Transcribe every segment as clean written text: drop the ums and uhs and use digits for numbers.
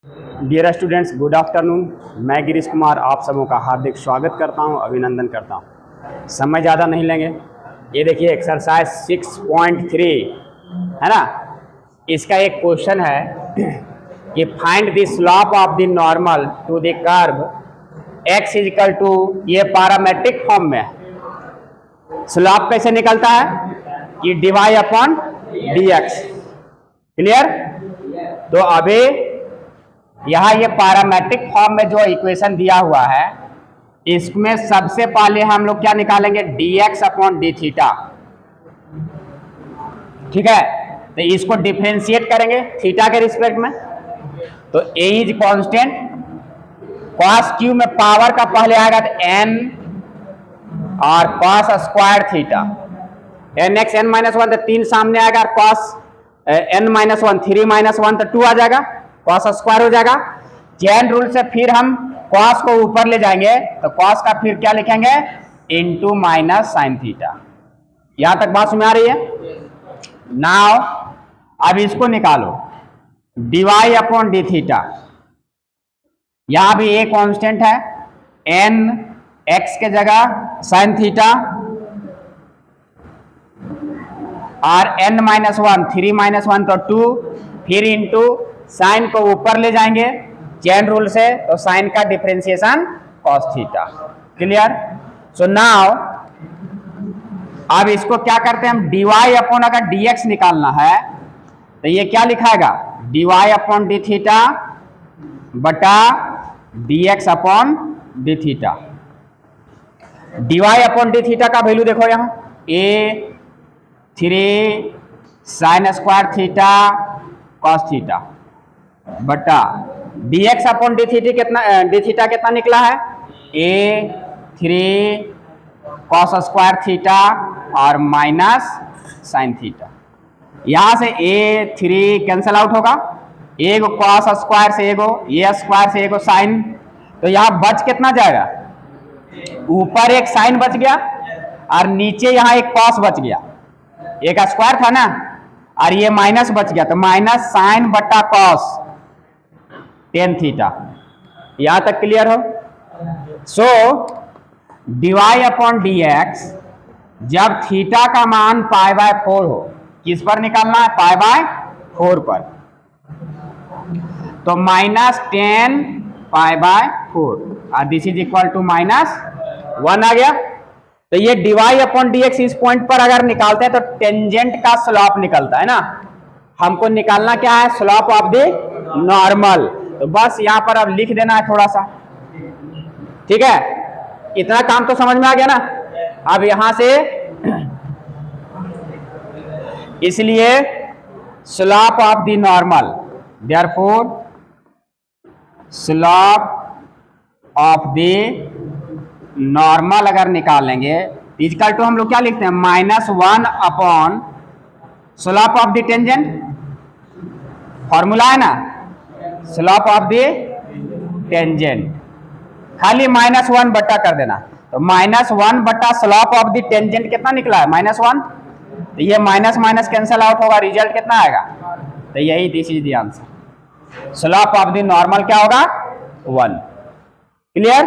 Dear students, good afternoon. मैं गिरीश कुमार आप सबों का हार्दिक स्वागत करता हूं, अभिनंदन करता हूं। समय ज़्यादा नहीं लेंगे। ये देखिए एक्सरसाइज 6.3 है ना। इसका एक क्वेश्चन है कि find the slope of the normal to the curve x is equal to, ये पैरामेट्रिक फॉर्म में है। स्लोप कैसे निकलता है कि dy अपॉन dx। क्लियर? तो अभी यहाँ ये पैरामेट्रिक फॉर्म में जो इक्वेशन दिया हुआ है, इसमें सबसे पहले हम लोग क्या निकालेंगे, dx अपॉन डी थीटा। ठीक है, तो इसको डिफरेंशिएट करेंगे थीटा के रिस्पेक्ट में। तो a is constant, cos Q में पावर का पहले आएगा तो n और cos square theta, nx n minus one, तो 3 सामने आएगा, और cos n minus one, 3 minus one तो 2 आ जाएगा, cos स्क्वायर हो जाएगा। चेन रूल से फिर हम cos को ऊपर ले जाएंगे, तो cos का फिर क्या लिखेंगे, इंटू माइनस साइन थीटा। यहां तक बात समझ आ रही है? नाउ अब इसको निकालो, dy अपॉन डी थीटा। यहां भी a कांस्टेंट है, n x के जगह साइन थीटा, और n minus one, 3 minus one तो 2, फिर इंटू साइन को ऊपर ले जाएंगे चेन रूल से, तो साइन का differentiation cos theta. Clear? So now अब इसको क्या करते हैं हम, dy अपॉन, अगर dx निकालना है तो ये क्या लिखाएगा, dy अपॉन डी थीटा बटा dx upon D theta. dy upon D theta का वैल्यू देखो यहाँ, a 3 sine square theta cos theta बटा dx अपॉन डी थीटा कितना निकला है, a 3 cos स्क्वायर थीटा और माइनस साइन थीटा। यहां से a 3 कैंसल आउट होगा, एगो cos स्क्वायर से एगो a स्क्वायर से एगो साइन, तो यहां बच कितना जाएगा, ऊपर एक साइन बच गया और नीचे यहां एक cos बच गया, एक स्क्वायर था ना, और ये माइनस बच गया, तो माइनस साइन बटा cos टेन थीटा। यहां तक क्लियर हो? सो dy अपॉन dx जब थीटा का मान π/4 हो, किस पर निकालना है, π/4 पर, तो माइनस 10 π/4 और दिस इज इक्वल टू -1 आ गया। तो ये dy अपॉन dx इस पॉइंट पर अगर निकालते हैं तो टेंजेंट का स्लोप निकलता है ना। हमको निकालना क्या है, स्लोप ऑफ द नॉर्मल। तो बस यहां पर अब लिख देना है थोड़ा सा, ठीक है। इतना काम तो समझ में आ गया ना। अब यहां से इसलिए slope of the normal, therefore slope of the normal अगर निकालेंगे इक्वल टू हम लोग क्या लिखते हैं, -1 upon slope of the tangent. Formula है ना, स्लोप ऑफ द टेंजेंट, खाली -1 बट्टा कर देना, तो -1 बट्टा स्लोप ऑफ द टेंजेंट कितना निकला है, -1। तो ये माइनस माइनस कैंसल आउट होगा, रिजल्ट कितना आएगा, तो यही this is the answer. Slope of the normal क्या होगा, 1। क्लियर?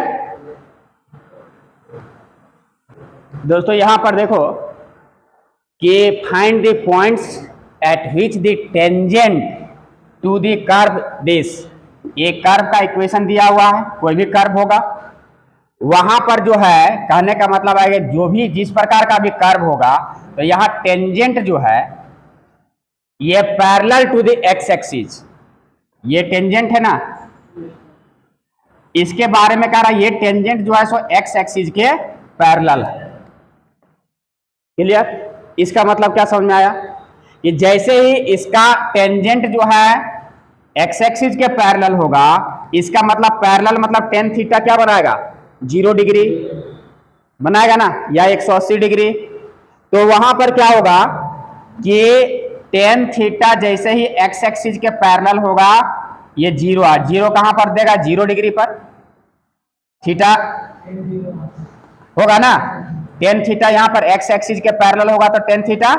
दोस्तों यहां पर देखो कि find the points at which the tangent to the curve this. ये कर्व का इक्वेशन दिया हुआ है, कोई भी कर्व होगा, वहां पर जो है कहने का मतलब है कि जो भी जिस प्रकार का भी कर्व होगा, तो यहां टेंजेंट जो है ये parallel to the X axis, ये टेंजेंट है ना, इसके बारे में कह रहा है, ये टेंजेंट जो है सो एक्स एक्सिस के पैरेलल है। क्लियर? इसका मतलब क्या समझ में आया कि जैसे ही इसका टेंजेंट जो है एक्स एक्सिस के पैरेलल होगा, इसका मतलब पैरेलल मतलब टेन थीटा क्या बनाएगा, 0 डिग्री बनाएगा ना, या 180 डिग्री। तो वहां पर क्या होगा कि टेन थीटा जैसे ही एक्स एक्सिस के पैरेलल होगा, ये 0 आ, 0 कहां पर देगा, 0 डिग्री पर थीटा होगा ना। टेन थीटा यहां पर एक्स एक्सिस के पैरेलल होगा तो टेन थीटा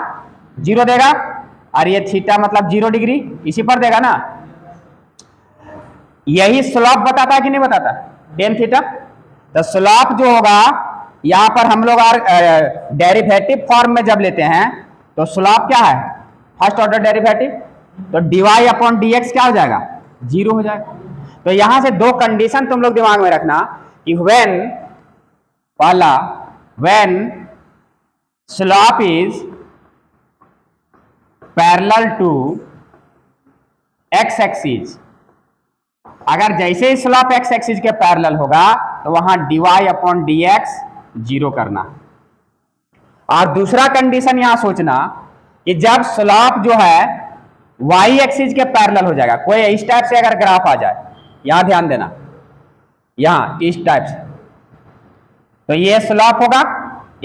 0 देगा, और ये थीटा मतलब 0 डिग्री इसी पर देगा ना। यही स्लॉप बताता है कि नहीं बताता, टेन थीटा। तो स्लॉप जो होगा यहां पर हम लोग डेरिवेटिव फॉर्म में जब लेते हैं तो स्लॉप क्या है, फर्स्ट ऑर्डर डेरिवेटिव, तो डीवाई अपॉन डी एक्स क्या हो जाएगा, जीरो हो जाएगा। तो यहां से दो कंडीशन तुम लोग दिमाग में रखना कि व्हेन, पहला when slope is parallel to X axis, अगर जैसे ही स्लॉप एक्स एक्सिस के पैरेलल होगा तो वहां dy upon d x zero करना। और दूसरा कंडीशन यहां सोचना कि जब स्लॉप जो है वाई एक्सिस के पैरेलल हो जाएगा, कोई इस टाइप से अगर ग्राफ आ जाए, यहां ध्यान देना, यहां इस टाइप से, तो ये स्लॉप होगा,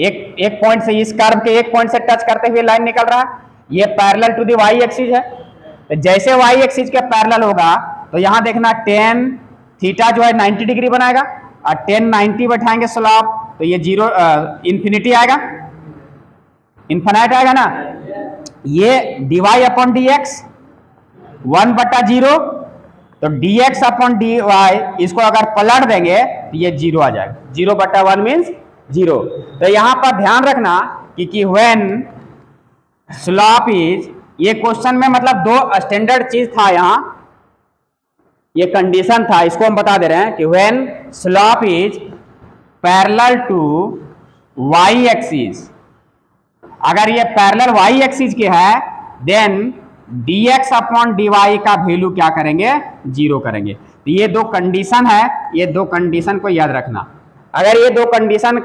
एक पॉइंट से, इस कर्व के एक पॉइंट से टच करते हुए लाइन निकल रहा है, ये parallel to the Y axis है। तो जैसे वाई एक्सिस के पैरेलल होगा तो यहां देखना टेन थीटा जो है 90 डिग्री बनाएगा, और 10 90 बैठाएंगे स्लॉप, तो ये जीरो इंफिनिटी आएगा, इन्फिनाइट आएगा ना। ये डीवाई अपॉन डी एक्स 1/0, तो d x upon d y, इसको अगर पलट देंगे तो ये जीरो आ जाएगा, 0/1 मीन्स जीरो। तो यहां पर ध्यान रखना कि व्हेन स्लॉप इज, ये क्वेश्चन में मतलब दो स्टैंडर्ड चीज था, यहां ये कंडीशन था, इसको हम बता दे रहे हैं कि when slope is parallel to Y axis, अगर ये पैरेलल वाई एक्सिस के है देन dx अपॉन dy का वैल्यू क्या करेंगे, जीरो करेंगे। तो ये दो कंडीशन है, ये दो कंडीशन को याद रखना। अगर ये दो कंडीशन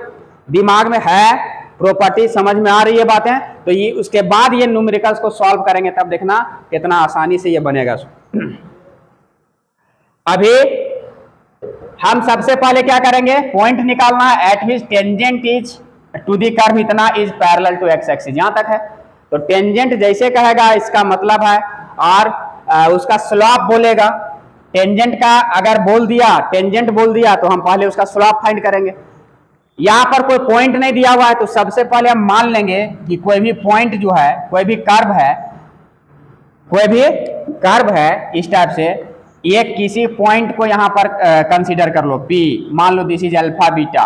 दिमाग में है, प्रॉपर्टी समझ में आ रही है बातें, तो ये उसके बाद ये न्यूमेरिकल्स को सॉल्व करेंगे, तब देखना कितना आसानी से ये बनेगा। अभी हम सबसे पहले क्या करेंगे, पॉइंट निकालना है at which tangent is to the curve इतना is parallel to X axis, यहां तक है। तो टेंजेंट जैसे कहेगा इसका मतलब है, और उसका स्लॉप बोलेगा, टेंजेंट का अगर बोल दिया, टेंजेंट बोल दिया, तो हम पहले उसका स्लॉप फाइंड करेंगे। यहां पर कोई पॉइंट नहीं दिया हुआ है, तो सबसे पहले हम मान लेंगे कि कोई भी पॉइंट जो है, कोई भी कर्व है, कोई भी कर्व है इस टाइप से, ये किसी पॉइंट को यहां पर कंसीडर कर लो, P मान लो दिस इज अल्फा बीटा,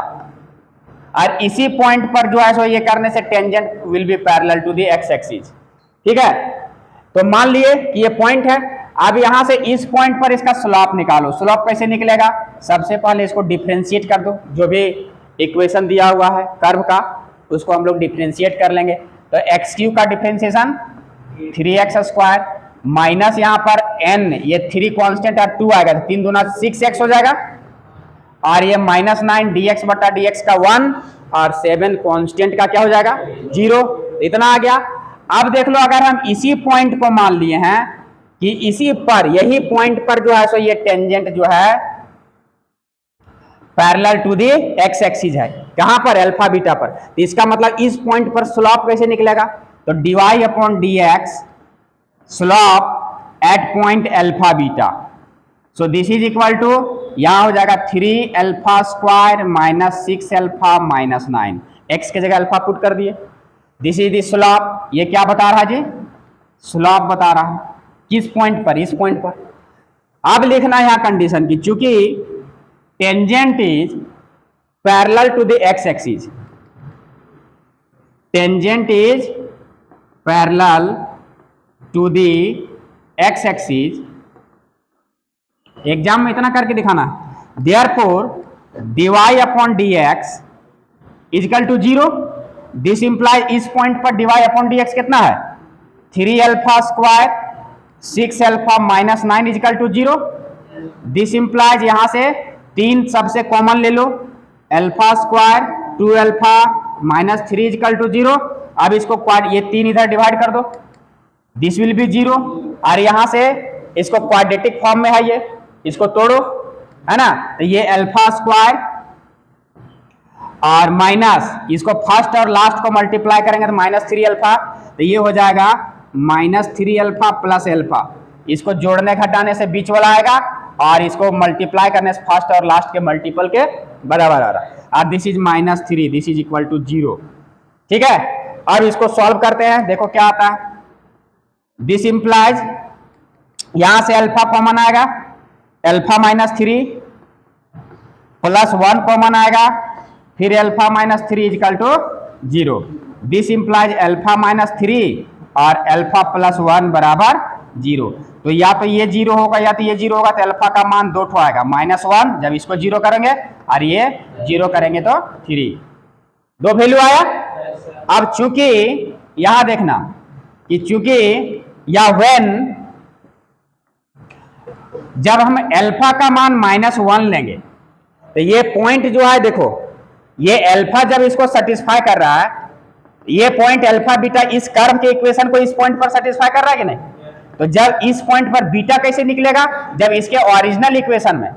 और इसी पॉइंट पर जो है सो ये करने से tangent will be parallel to the X axis, ठीक है। तो मान लिए कि ये पॉइंट है, अब यहां से इस पॉइंट पर इसका स्लॉप निकालो। स्लॉप कैसे निकलेगा, सबसे पहले इसको डिफरेंशिएट कर दो, जो भी इक्वेशन दिया हुआ है कर्व का उसको हम लोग डिफरेंशिएट कर लेंगे। तो एक्स क्यू का डिफरेंशिएशन 3x² माइनस यहाँ पर n, ये 3 कांस्टेंट और 2 आएगा, तो 3 दूना 6x हो जाएगा, और ये -9 dx/dx का 1 और 7 कांस्टेंट का क्या हो जाएगा, 0, इतना आ गया। अब देख लो, अगर हम इसी पॉइंट को मान लिए हैं कि इसी पर, यही पॉइंट पर जो है सो ये टेंजेंट जो है parallel to the X axis है, कहां पर, अल्फा बीटा पर। तो इसका मतलब इस पॉइंट पर स्लॉप कैसे निकलेगा, तो dy upon dx slope at point alpha beta, so this is equal to, यहां हो जाएगा 3α² माइनस 6α माइनस 9, एक्स के जगह अल्फा पुट कर दिए, दिस इज द स्लॉप। ये क्या बता रहा है जी, स्लॉप बता रहा है, किस पॉइंट पर, इस पॉइंट पर। अब लिखना यहां कंडीशन की, चूंकि tangent is parallel to the X axis, tangent is parallel to the X axis, exam में इतना करके दिखाना। Therefore dy upon dx is equal to 0, this imply इस पॉइंट पर dy अपॉन dx कितना है, 3α² 6α minus 9 is equal to 0, this implies यहां से 3 सबसे कॉमन ले लो, α² 2α माइनस 3 इजिकल टू 0। अब इसको ये 3 इधर डिवाइड कर दो, दिस विल बी 0, और यहां से इसको क्वाड्रेटिक फॉर्म में है, ये इसको तोड़ो, है ना। तो ये α² और माइनस इसको फर्स्ट और लास्ट को मल्टीप्लाई करेंगे तो -3α, तो ये हो जाएगा -3α प्लस अल्फा, इसको जोड़ने घटाने से बीच वाला आएगा, और इसको मल्टीप्लाई करने से फर्स्ट और लास्ट के मल्टीपल के बराबर आ रहा है, और this is -3, this is equal to 0, ठीक है। अब इसको सॉल्व करते हैं, देखो क्या आता है, दिस इंप्लाइज यहां से अल्फा कॉमन आएगा, अल्फा माइनस 3 प्लस 1 कॉमन आएगा, फिर alpha minus 3 is equal to 0। This implies alpha minus 3 और अल्फा प्लस 1 बराबर 0। तो या तो ये 0 होगा या तो ये 0 होगा, तो अल्फा का मान 2 ठो आएगा, -1 जब इसको 0 करेंगे और ये 0 करेंगे तो 3, 2 वैल्यू आया। अब चूंकि यहां देखना कि चूंकि या व्हेन जब हम अल्फा का मान -1 लेंगे तो ये पॉइंट जो है देखो, ये अल्फा जब इसको सेटिस्फाई कर रहा है, ये पॉइंट अल्फा बीटा इस कर्व के इक्वेशन को इस पॉइंट पर सेटिस्फाई कर रहा है कि नहीं? तो जब इस पॉइंट पर बीटा कैसे निकलेगा, जब इसके ओरिजिनल इक्वेशन में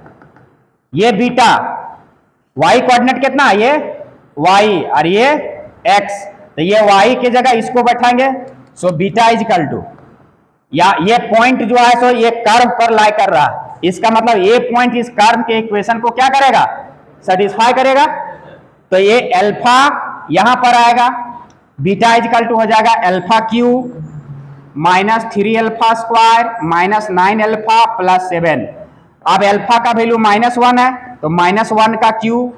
ये बीटा y कोऑर्डिनेट कितना है, ये y और ये x, तो ये y की जगह इसको बैठाएंगे, so beta is equal to, या ये पॉइंट जो है सो ये कर्व पर लाई कर रहा है, इसका मतलब ये पॉइंट इस कर्व के इक्वेशन को क्या करेगा, सेटिस्फाई करेगा। तो ये अल्फा यहां पर आएगा, बीटा इज इक्वल टू हो जाएगा alpha cube -3 alpha square -9 alpha plus 7। अब अल्फा का वैल्यू -1 है तो -1 का क्यूब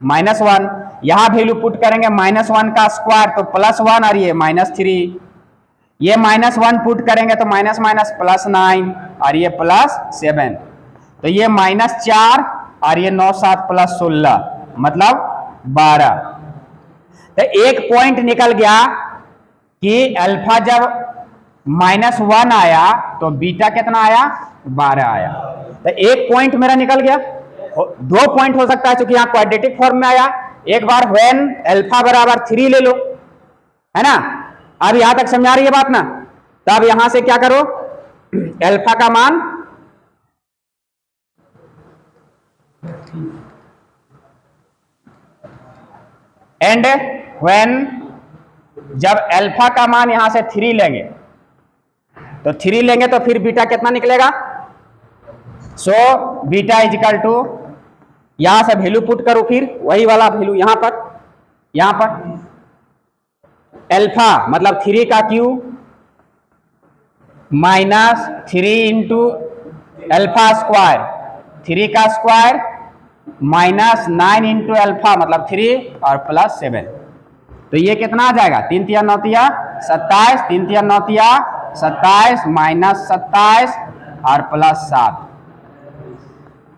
-1, यहां वैल्यू पुट करेंगे -1 का स्क्वायर तो +1 और ये -3, ये -1 पुट करेंगे तो माइनस माइनस +9 और ये +7, तो ये -4 और ये 9 7 +16 मतलब 12। तो एक पॉइंट निकल गया कि अल्फा जब -1 आया तो बीटा कितना आया, 12 आया। तो एक पॉइंट मेरा निकल गया, 2 पॉइंट हो सकता है क्योंकि यहाँ क्वाड्रेटिक फॉर्म में आया। एक बार व्हेन अल्फा बराबर 3 ले लो, है ना, अब यहां तक समझा रही है बात ना। तब यहां से क्या करो, अल्फा का मान एंड व्हेन जब अल्फा का मान यहां से 3 लेंगे तो 3 लेंगे तो फिर बीटा कितना निकलेगा, so beta is equal to, यहां से वैल्यू पुट करो, फिर वही वाला वैल्यू यहां पर अल्फा मतलब 3 का क्यूब -3 इंटू अल्फा स्क्वायर, 3 का स्क्वायर -9 इंटू अल्फा मतलब 3 और +7, तो ये कितना आ जाएगा, 3 तिया 9 तिया 27, 3 तिया 9 तिया 27 -27 और +7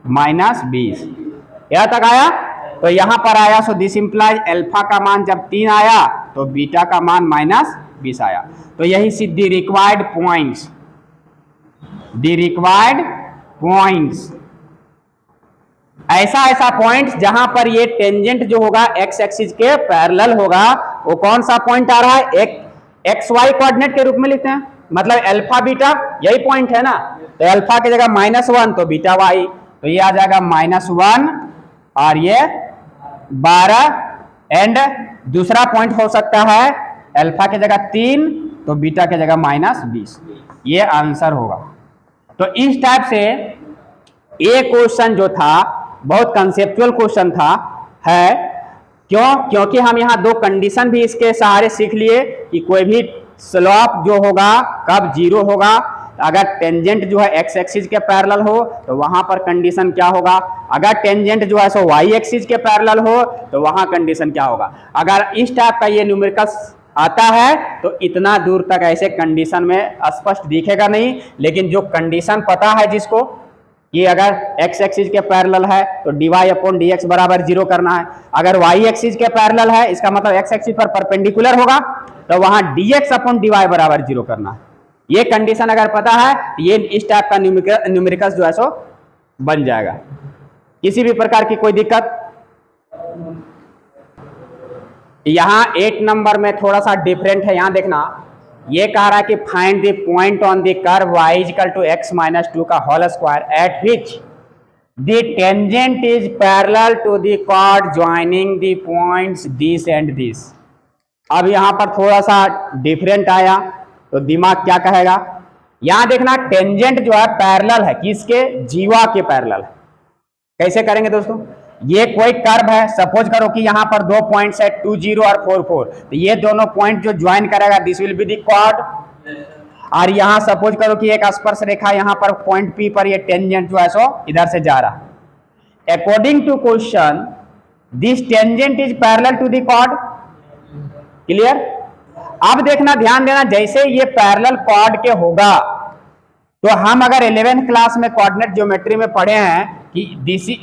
-20, यहां तक आया। तो यहां पर आया, सो दिस इंप्लाइज अल्फा का मान जब 3 आया तो बीटा का मान -20 आया। तो यही सी दी रिक्वायर्ड पॉइंट्स, ऐसा पॉइंट जहां पर ये टेंजेंट जो होगा एक्स एक्सिस के पैरेलल होगा, वो कौन सा पॉइंट आ रहा है, एक एक्स वाई कोऑर्डिनेट के रूप में लिखते हैं, मतलब अल्फा बीटा यही पॉइंट है ना। तो अल्फा की जगह -1 तो बीटा वाई, तो ये आ जाएगा -1 और ये 12, एंड दूसरा पॉइंट हो सकता है अल्फा की जगह 3 तो बीटा की जगह -20, ये आंसर होगा। तो इस टाइप से ये क्वेश्चन जो था बहुत कंसेप्चुअल क्वेश्चन था, है क्योंकि हम यहाँ 2 कंडीशन भी इसके सहारे सीख लिए कि कोई भी स्लोप जो होगा कब 0 होगा, अगर टेंजेंट जो है एक्स एक्सिस के पैरेलल हो तो वहां पर कंडीशन क्या होगा, अगर टेंजेंट जो है सो वाई एक्सिस के पैरेलल हो तो वहां कंडीशन क्या होगा। अगर इस टाइप का ये न्यूमेरिकल्स आता है तो इतना दूर तक ऐसे कंडीशन में स्पष्ट दिखेगा नहीं, लेकिन जो कंडीशन पता है जिसको कि अगर x एक्सिस के पैरेलल है तो dy/dx बराबर 0 करना है, अगर y एक्सिस के पैरेलल है इसका मतलब x एक्सिस पर परपेंडिकुलर होगा तो वहां dx/dy बराबर 0 करना है। ये कंडीशन अगर पता है ये इस टाइप का न्यूमेरिकल्स जो है सो बन जाएगा। किसी भी प्रकार की कोई दिक्कत, यहां 8 नंबर में थोड़ा सा डिफरेंट है, यहां देखना, ये कह रहा है कि find the point on the curve y equal to x - 2 का whole square at which the tangent is parallel to the chord joining the points this and this. अब यहां पर थोड़ा सा डिफरेंट आया तो दिमाग क्या कहेगा, यहां देखना टेंजेंट जो है पैरेलल है, किसके, जीवा के पैरेलल है। कैसे करेंगे दोस्तों, ये कोई कर्व है, सपोज करो कि यहां पर 2 पॉइंट्स है 20 और 44, तो ये दोनों पॉइंट जो ज्वाइन करेगा this will be the chord, और यहां सपोज करो कि एक स्पर्श रेखा यहां पर पॉइंट P पर ये टेंजेंट जो है सो इधर से जा रहा। According to question this tangent is parallel to the chord. Clear? अब देखना, ध्यान देना, जैसे ये पैरेलल कॉर्ड के होगा तो हम अगर 11th क्लास में कोऑर्डिनेट ज्योमेट्री में पढ़े हैं कि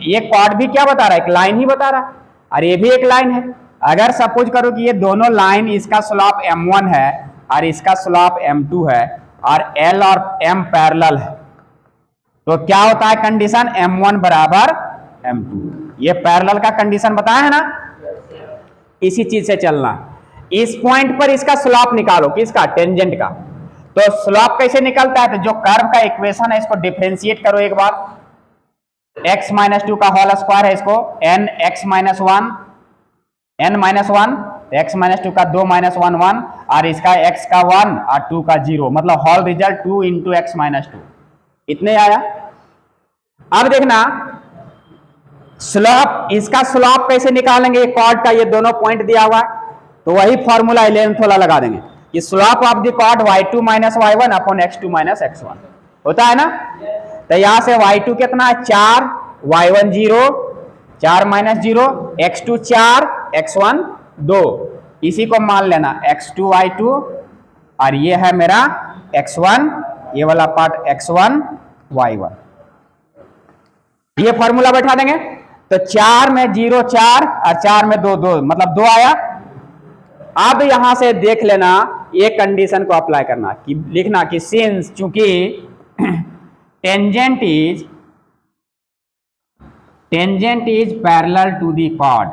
ये कॉर्ड भी क्या बता रहा है, एक लाइन ही बता रहा है, और ये भी एक लाइन है। अगर सपोज करो कि ये दोनों लाइन, इसका स्लोप m1 है और इसका स्लोप m2 है और L और M पैरेलल है, तो क्या होता है कंडीशन, m1 बराबर m2। ये पैरेलल का कंडीशन बताया है ना, इसी चीज से चलना। इस पॉइंट पर इसका स्लोप निकालो, किसका, टेंजेंट का। तो स्लोप कैसे निकलता है, तो जो कर्व का इक्वेशन है इसको डिफरेंशिएट करो एक बार। x - 2 का होल स्क्वायर है, इसको n x - 1 n - 1, x - 2 का 2 - 1 1 और इसका x का 1 और 2 का 0, मतलब होल रिजल्ट 2 × x - 2, इतने आया। अब देखना स्लोप, इसका स्लोप कैसे निकालेंगे, कॉर्ड का ये दोनों पॉइंट दिया हुआ है, तो वही फॉर्मूला 11th वाला लगा देंगे कि slope of the chord y2 - y1 upon x2 - x1 होता है ना। तो यहां से y2 कितना है, 4, y1 0, 4 - 0, x2 4, x1 2, इसी को मान लेना x2 y2 और ये है मेरा x1, ये वाला पार्ट x1 y1, ये फॉर्मूला बैठा देंगे। तो 4 में 0 4 और 4 में 2 2, मतलब 2 आया। अब यहां से देख लेना, ये कंडीशन को अप्लाई करना कि लिखना कि सिंस, चूंकि tangent is parallel to the chord,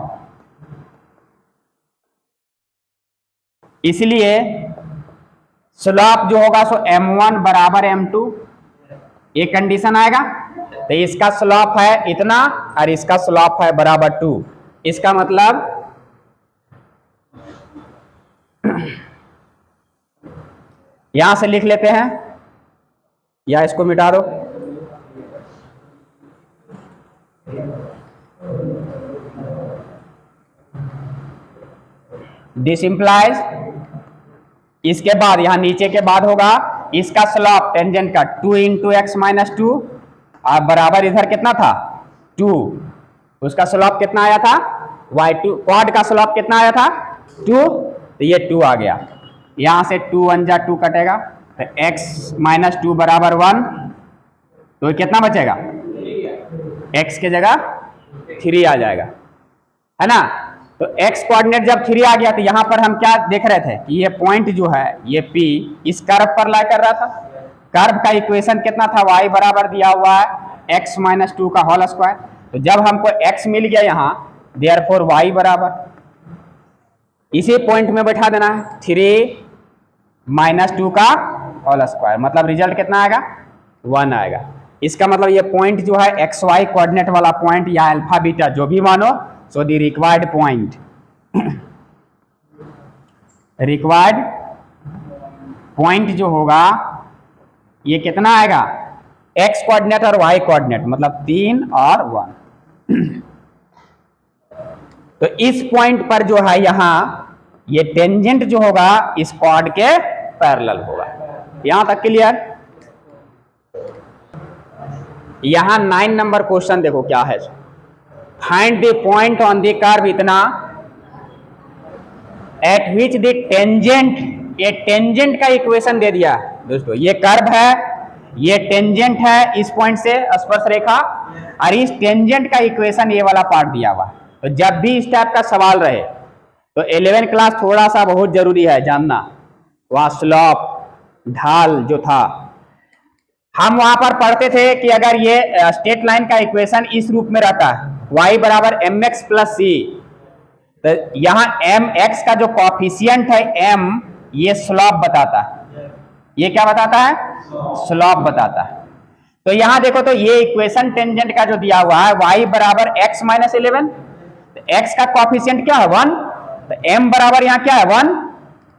इसलिए स्लोप जो होगा सो m1 बराबर m2, ये कंडीशन आएगा। तो इसका स्लोप है इतना और इसका स्लोप है बराबर 2, इसका मतलब यहां से लिख लेते हैं या इसको मिटा दो। दिस इंप्लाइज, इसके बाद यहां नीचे के बाद होगा इसका स्लोप टेंजेंट का 2 × x - 2 और बराबर इधर कितना था 2, उसका स्लोप कितना आया था y2, कॉर्ड का स्लोप कितना आया था 2, तो ये 2 आ गया। यहां से 2 1 जा 2 कटेगा, तो x - 2 बराबर 1, तो कितना बचेगा, x के जगह 3 आ जाएगा, है ना। तो x कोऑर्डिनेट जब 3 आ गया तो यहां पर हम क्या देख रहे थे कि ये पॉइंट जो है ये P इस कर्व पर लाई कर रहा था। कर्व का इक्वेशन कितना था, y बराबर दिया हुआ है x - 2 का होल स्क्वायर। तो जब हमको x मिल गया यहाँ, देयरफॉर y बराबर इसी पॉइंट में बैठा देना है 3 - 2 का होल स्क्वायर, मतलब रिजल्ट कितना आएगा 1 आएगा। इसका मतलब ये पॉइंट जो है xy कोऑर्डिनेट वाला पॉइंट या अल्फा बीटा जो भी मानो, सो द रिक्वायर्ड पॉइंट जो होगा ये कितना आएगा, x कोऑर्डिनेट और y कोऑर्डिनेट, मतलब 3 और 1। तो इस पॉइंट पर जो है यहां ये टेंजेंट जो होगा इस कॉर्ड के पैरेलल होगा। यहां तक क्लियर। यहां 9 नंबर क्वेश्चन देखो क्या है, find the point on the curve इतना एट विच द टेंजेंट, ये टेंजेंट का इक्वेशन दे दिया दोस्तों। ये कर्व है, ये टेंजेंट है इस पॉइंट से स्पर्श रेखा, और इस टेंजेंट का इक्वेशन ये वाला पार्ट दिया हुआ। तो जब भी इस टाइप का सवाल रहे तो 11 क्लास थोड़ा सा बहुत जरूरी है जानना। वहां स्लोप ढाल जो था हम वहां पर पढ़ते थे कि अगर ये स्ट्रेट लाइन का इक्वेशन इस रूप में रहता है y बराबर mx + c, तो यहां mx का जो कॉफिशिएंट है m, ये स्लोप बताता है। ये क्या बताता है, स्लोप बताता है। तो यहां देखो तो ये इक्वेशन टेंजेंट का जो दिया हुआ है y बराबर x - 11, तो x का कॉफिशिएंट क्या है 1, तो m बराबर यहां क्या है 1,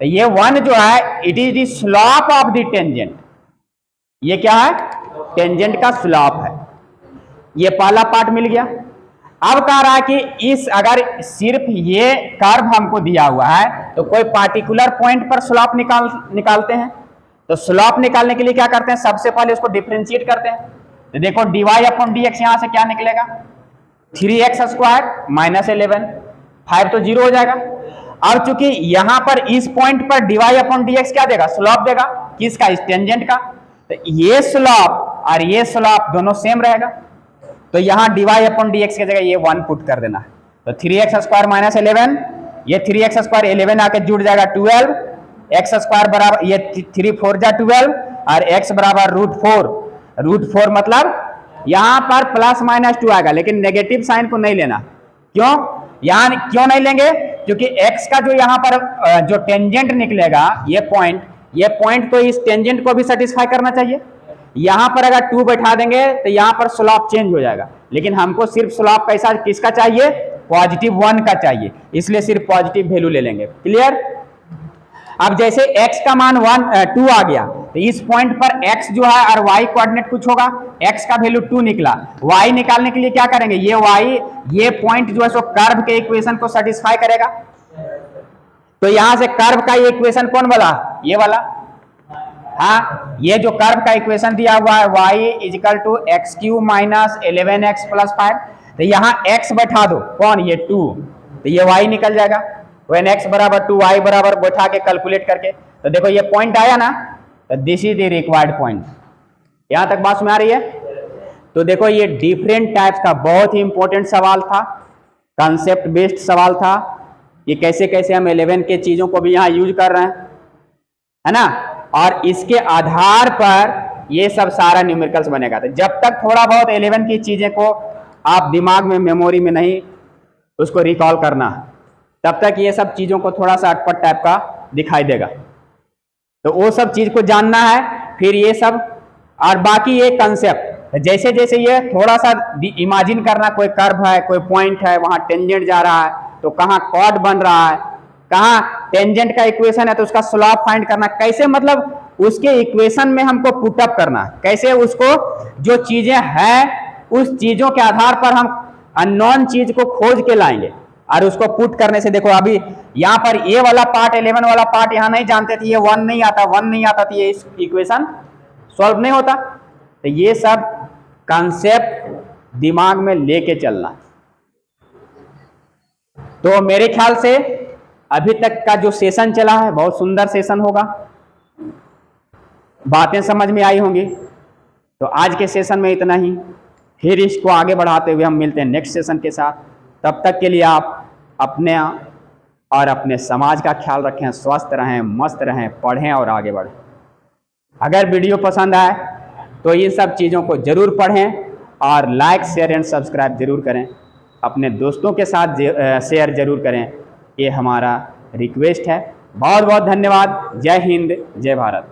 तो ये 1 जो है it is the slope of the tangent. ये क्या है, टेंजेंट का स्लोप है। ये पहला पार्ट मिल गया। अब कह रहा है कि इस अगर सिर्फ ये कर्व हमको दिया हुआ है तो कोई पार्टिकुलर पॉइंट पर स्लोप निकालते हैं। तो स्लॉप निकालने के लिए क्या करते हैं, सबसे पहले उसको डिफरेंशिएट करते हैं। तो देखो dy अपॉन dx यहां से क्या निकलेगा, 3x स्क्वायर माइनस 11, 5 तो 0 हो जाएगा। अब चूंकि यहां पर इस पॉइंट पर dy अपॉन dx क्या देगा, स्लॉप देगा, किसका, इस टेंजेंट का। तो ये स्लॉप और ये स्लॉप दोनों सेम रहेगा, तो यहां dy अपॉन dx की जगह ये 1 पुट कर देना। तो 3x स्क्वायर माइनस 11, ये 3x स्क्वायर 11 आके जुड़ जाएगा 12, x स्क्वायर बराबर ये 3 4 जा 12 और x बराबर √4 मतलब यहां पर प्लस माइनस 2 आएगा, लेकिन नेगेटिव साइन को नहीं लेना। क्यों, यहां क्यों नहीं लेंगे, क्योंकि x का जो यहां पर जो टेंजेंट निकलेगा, ये पॉइंट तो इस टेंजेंट को भी सेटिस्फाई करना चाहिए। यहां पर अगर 2 बैठा देंगे तो यहां पर स्लॉप चेंज हो जाएगा, लेकिन हमको सिर्फ स्लॉप कैसा किसका चाहिए, +1 का चाहिए, इसलिए सिर्फ पॉजिटिव वैल्यू ले लेंगे। क्लियर। अब जैसे x का मान 2 आ गया, तो इस पॉइंट पर x जो है और y कोऑर्डिनेट कुछ होगा, x का वैल्यू 2 निकला, y निकालने के लिए क्या करेंगे, ये पॉइंट जो है सो कर्व के इक्वेशन को सेटिस्फाई करेगा। तो यहां से कर्व का ये इक्वेशन कौन वाला, ये वाला, हाँ, ये जो कर्व का इक्वेशन दिया हुआ है y = x³ - 11x + 5, तो यहां x बैठा दो, कौन, ये 2, तो ये y निकल जाएगा। when x = 2 y बराबर बैठा के कैलकुलेट करके, तो देखो ये पॉइंट आया ना, तो this is the required point. यहां तक बात में आ रही है। तो देखो ये डिफरेंट टाइप्स का बहुत ही इंपॉर्टेंट सवाल था, कंसेप्ट बेस्ड सवाल था, ये कैसे कैसे हम 11 के चीजों को भी यहाँ यूज कर रहे हैं, है ना, और इसके आधार पर ये सब सारा न्यूमेरिकल्स बनेगा। तो जब तक थोड़ा बहुत 11 की चीजें को आप दिमाग में, मेमोरी में नहीं उसको रिकॉल करना, तब तक ये सब चीजों को थोड़ा सा अटपट टाइप का दिखाई देगा। तो वो सब चीज को जानना है, फिर ये सब, और बाकी ये कंसेप्ट जैसे जैसे ये थोड़ा सा इमेजिन करना, कोई कर्व है, कोई पॉइंट है, वहां टेंजेंट जा रहा है, तो कहाँ कॉर्ड बन रहा है, कहाँ टेंजेंट का इक्वेशन है तो उसका स्लॉप फाइंड करना, कैसे मतलब उसके इक्वेशन में हमको पुटअप करना, कैसे उसको जो चीजें हैं उस चीजों के आधार पर हम अननोन चीज को खोज के लाएंगे और उसको पुट करने से। देखो अभी यहाँ पर ये वाला पार्ट, 11 वाला पार्ट यहाँ नहीं जानते थे, ये 1 नहीं आता तो ये इक्वेशन सॉल्व नहीं होता। तो ये सब कंसेप्ट दिमाग में लेके चलना। तो मेरे ख्याल से अभी तक का जो सेशन चला है बहुत सुंदर सेशन होगा, बातें समझ में आई होंगी। तो आज के सेशन में इतना ही, फिर इसको आगे बढ़ाते हुए हम मिलते हैं नेक्स्ट सेशन के साथ। तब तक के लिए आप अपने और अपने समाज का ख्याल रखें, स्वस्थ रहें, मस्त रहें, पढ़ें और आगे बढ़ें। अगर वीडियो पसंद आए तो इन सब चीज़ों को ज़रूर पढ़ें और लाइक, शेयर एंड सब्सक्राइब जरूर करें, अपने दोस्तों के साथ शेयर जरूर करें, ये हमारा रिक्वेस्ट है। बहुत बहुत धन्यवाद। जय हिंद, जय भारत।